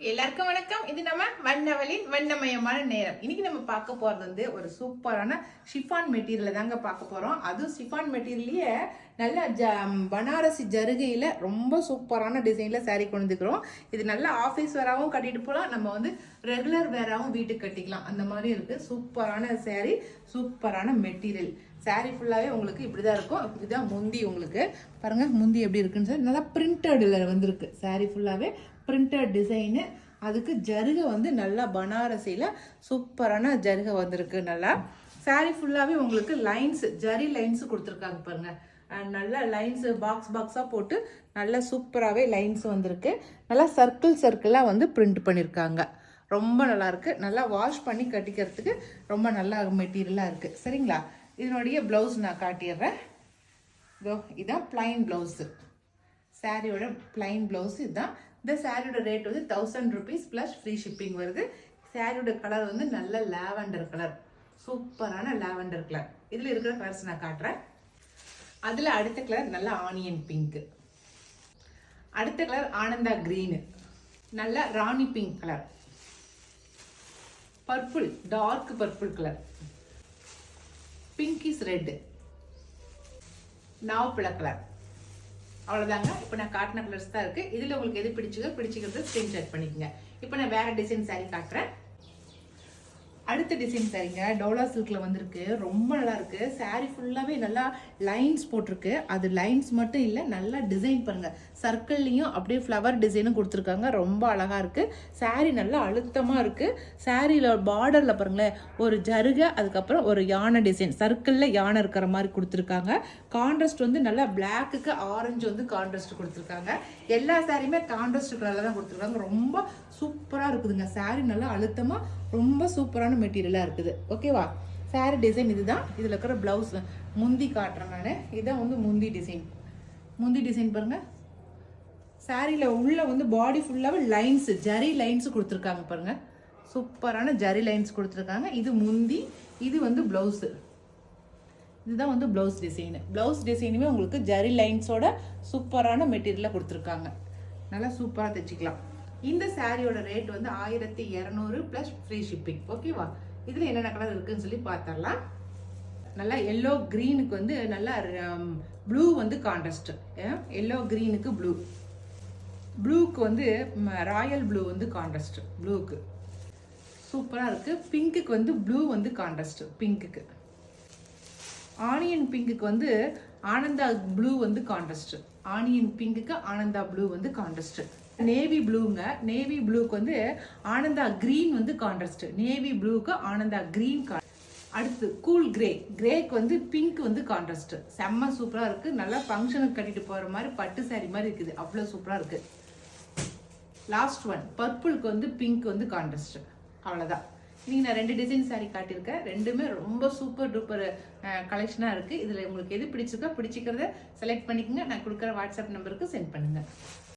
எல்லாருக்கும் வணக்கம். இது நம்ம வண்ணவளின் வண்ணமயமான நேரம். இன்னைக்கு நம்ம பார்க்க போறது வந்து ஒரு சூப்பரான ஷிஃபான் மெட்டீரியலை தாங்க பார்க்க போறோம். அதுவும் ஷிஃபான் மெட்டீரியல்லையே நல்ல பனாரசி ஜருகையில ரொம்ப சூப்பரான டிசைன்ல சாரீ கொண்டு வந்துக்கிறோம். இது நல்ல ஆஃபீஸ் வேறாவும் கட்டிட்டு போகலாம், நம்ம வந்து ரெகுலர் வேறாவும் வீட்டுக்கு கட்டிக்கலாம். அந்த மாதிரி இருக்கு. சூப்பரான சாரீ, சூப்பரான மெட்டீரியல். சாரீ ஃபுல்லாவே உங்களுக்கு இப்படிதான் இருக்கும். இதுதான் முந்தி. உங்களுக்கு பாருங்க முந்தி எப்படி இருக்குன்னு சொல்லி நல்லா பிரிண்டட்ல வந்திருக்கு. சாரீ ஃபுல்லாவே பிரிண்டட் டிசைனு. அதுக்கு ஜருகை வந்து நல்லா பனாரசியில் சூப்பரான ஜருகை வந்திருக்கு. நல்லா சாரீ ஃபுல்லாகவே உங்களுக்கு லைன்ஸ், ஜரி லைன்ஸ் கொடுத்துருக்காங்க பாருங்க. நல்லா லைன்ஸ் பாக்ஸாக போட்டு நல்லா சூப்பராகவே லைன்ஸ் வந்திருக்கு. நல்லா சர்க்கிளாக வந்து பிரிண்ட் பண்ணியிருக்காங்க. ரொம்ப நல்லா இருக்கு. நல்லா வாஷ் பண்ணி கட்டிக்கிறதுக்கு ரொம்ப நல்லா மெட்டீரியலாக இருக்குது. சரிங்களா? இதனுடைய ப்ளவுஸ் நான் காட்டிடுறேன். இதோ இதான் பிளைன் ப்ளவுஸு. சாரியோட பிளைன் ப்ளவுஸ் இதுதான். இந்த சாரியோட ரேட் வந்து 1000 rupees ப்ளஸ் ஃப்ரீ ஷிப்பிங் வருது. சாரியோட கலர் வந்து நல்ல லாவெண்டர் கலர், சூப்பரான லாவெண்டர் கலர். இதில் இருக்கிற கலர்ஸ் நான் காட்டுறேன். அதில் அடுத்த கலர் நல்ல ஆனியன் பிங்க், அடுத்த கலர் ஆனந்தா கிரீனு, நல்ல rani pink colour, purple dark purple colour, pinkish red, நாவப்பழ கலர். அவ்வளோதாங்க. இப்போ நான் காட்டின கலர்ஸ் தான் இருக்குது. இதில் உங்களுக்கு எது பிடிச்சிக்கிறது ஸ்க்ரீன்ஷாட் பண்ணிக்கோங்க. இப்போ நான் வேறு டிசைன் சாரீ காட்டுறேன். அடுத்த டிசைன் சாரீங்க டோலா சில்கில் வந்திருக்கு. ரொம்ப நல்லா இருக்குது. சாரீ ஃபுல்லாகவே நல்லா லைன்ஸ் போட்டிருக்கு. அது லைன்ஸ் மட்டும் இல்லை, நல்லா டிசைன் பாருங்கள். சர்க்கிள்லையும் அப்படியே ஃப்ளவர் டிசைனும் கொடுத்துருக்காங்க. ரொம்ப அழகாக இருக்குது. சாரீ நல்லா அழுத்தமாக இருக்குது. சாரியில் பார்டரில் பாருங்களேன் ஒரு ஜருகை, அதுக்கப்புறம் ஒரு யானை டிசைன், சர்க்கிளில் யானை இருக்கிற மாதிரி கொடுத்துருக்காங்க. கான்ட்ராஸ்ட் வந்து நல்லா பிளாக்குக்கு ஆரஞ்சு வந்து கான்ட்ராஸ்ட் கொடுத்துருக்காங்க. எல்லா சாரியுமே கான்ட்ராஸ்ட் கலரில் தான் கொடுத்துருக்காங்க. ரொம்ப சூப்பராக இருக்குதுங்க. சாரீ நல்லா அழுத்தமாக ரொம்ப சூப்பரான மெட்டீரியலாக இருக்குது. ஓகேவா? சாரீ டிசைன் இதுதான். இதில் இருக்கிற ப்ளவுஸ் முந்தி காட்டுறேன் நான். இதுதான் வந்து முந்தி டிசைன். முந்தி டிசைன் பாருங்க. சாரியில் உள்ள வந்து பாடி ஃபுல்லாகவே லைன்ஸ், ஜரி லைன்ஸ் கொடுத்துருக்காங்க பாருங்க. சூப்பரான ஜரி லைன்ஸ் கொடுத்துருக்காங்க. இது முந்தி, இது வந்து ப்ளவுஸு. இதுதான் வந்து ப்ளவுஸ் டிசைனு. ப்ளவுஸ் டிசைனுமே உங்களுக்கு ஜரி லைன்ஸோட சூப்பரான மெட்டீரியலாக கொடுத்துருக்காங்க. நல்லா சூப்பராக தைச்சிக்கலாம். இந்த சாரியோட ரேட் வந்து 1200 ப்ளஸ் ஃப்ரீ ஷிப்பிங். ஓகேவா? இதில் என்னென்ன கலர் இருக்குன்னு சொல்லி பார்த்துடலாம். நல்லா எல்லோ க்ரீனுக்கு வந்து நல்லா ப்ளூ வந்து கான்ட்ராஸ்ட். எல்லோ க்ரீனுக்கு ப்ளூ, ப்ளூக்கு வந்து ராயல் ப்ளூ வந்து கான்ட்ராஸ்ட். ப்ளூக்கு சூப்பராக இருக்குது. பிங்க்குக்கு வந்து ப்ளூ வந்து கான்ட்ராஸ்ட். பிங்க்குக்கு ஆனியன் பிங்க்குக்கு வந்து ஆனந்தா ப்ளூ வந்து கான்ட்ராஸ்ட். ஆனியன் பிங்க்குக்கு ஆனந்தா ப்ளூ வந்து கான்ட்ராஸ்ட். நேவி ப்ளூங்க. நேவி ப்ளூக்கு வந்து ஆனந்தா கிரீன் வந்து கான்ட்ராஸ்ட். நேவி ப்ளூக்கு ஆனந்தா கிரீன். அடுத்து கூல் கிரே. கிரேக்கு வந்து பிங்க் வந்து கான்ட்ராஸ்ட். செம்ம சூப்பராக இருக்குது. நல்லா ஃபங்க்ஷனுக்கு கட்டிட்டு போகிற மாதிரி பட்டு சாரி மாதிரி இருக்குது. அவ்வளோ சூப்பராக இருக்குது. லாஸ்ட் ஒன் பர்பிளுக்கு வந்து பிங்க் வந்து கான்ட்ராஸ்ட். அவ்வளோதான். நீங்கள் நான் 2 டிசைன் சாரீ காட்டியிருக்கேன். ரெண்டுமே ரொம்ப சூப்பர் டூப்பர் கலெக்ஷனாக இருக்குது. இதில் உங்களுக்கு எது பிடிச்சிருக்கோ பிடிச்சிக்கிறத செலக்ட் பண்ணிக்கோங்க. நான் கொடுக்குற வாட்ஸ்அப் நம்பருக்கு சென்ட் பண்ணுங்கள்.